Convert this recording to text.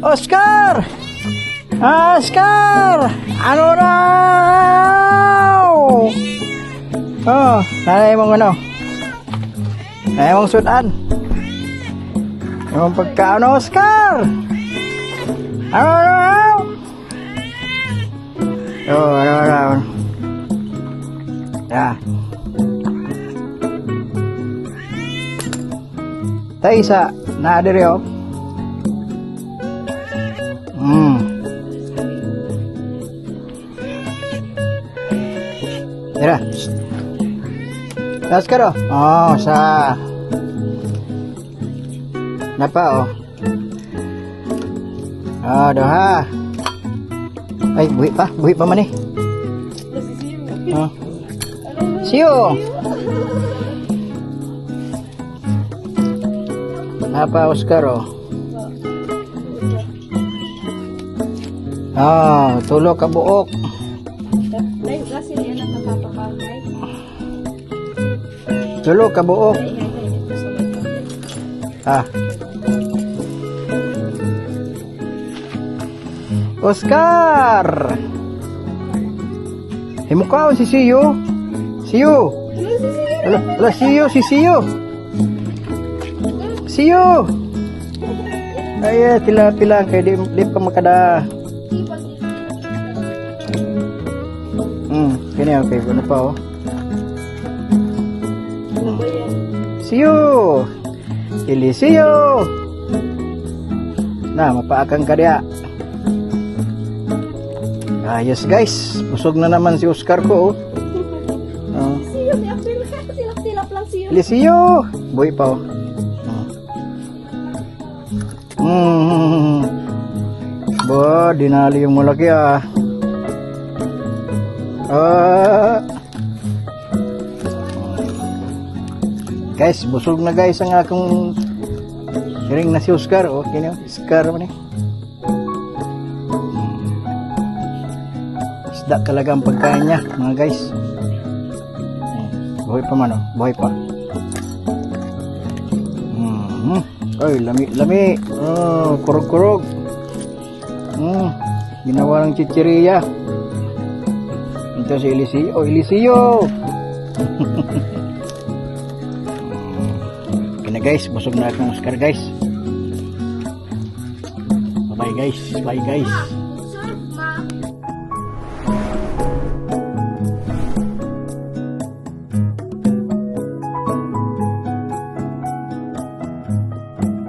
Oscar! Oscar! Ano raw? Oh, nanay mong ano? Nanay mong sudan. Yung pagkaano, Oscar? Ano raw? Oh, ano raw? Yeah. Tayo isa, naadiri oh. Tira. Tas ka ro. Oh, sa. Napa oh. Ah, doha. Ay, buhi pa man eh. Oh. Siyo. Napa Oscar oh. Ah, tulo ka buok. Tulo ka buok. Ah. Oscar. Himukhaon si Siyo. Siyo. Ala Siyo, si Siyo. Siyo. Ay, pila kay di pa makada. Kini okay, ano pa oh. Siyo. Ili Siyo. Na, mapaakang ka diya. Ayos guys, busog na naman si Oscar ko oh. Siyo, may april ka. Silap-silap lang siyo. Ili Siyo. Buhay pa oh. Ba, dinali yung malaki ah. Guys, busog na guys ang akong ring na si Oscar. Okay na, Oscar man eh. Isda talaga ang pagkain niya mga guys. Buhay pa man oh, buhay pa. Ay, lami. Oh, kurog. Ginawa ng chichiriya. Ito si Eliseo. Oh, Eliseo. Kaya guys, busog na akong Oscar guys. Bye guys.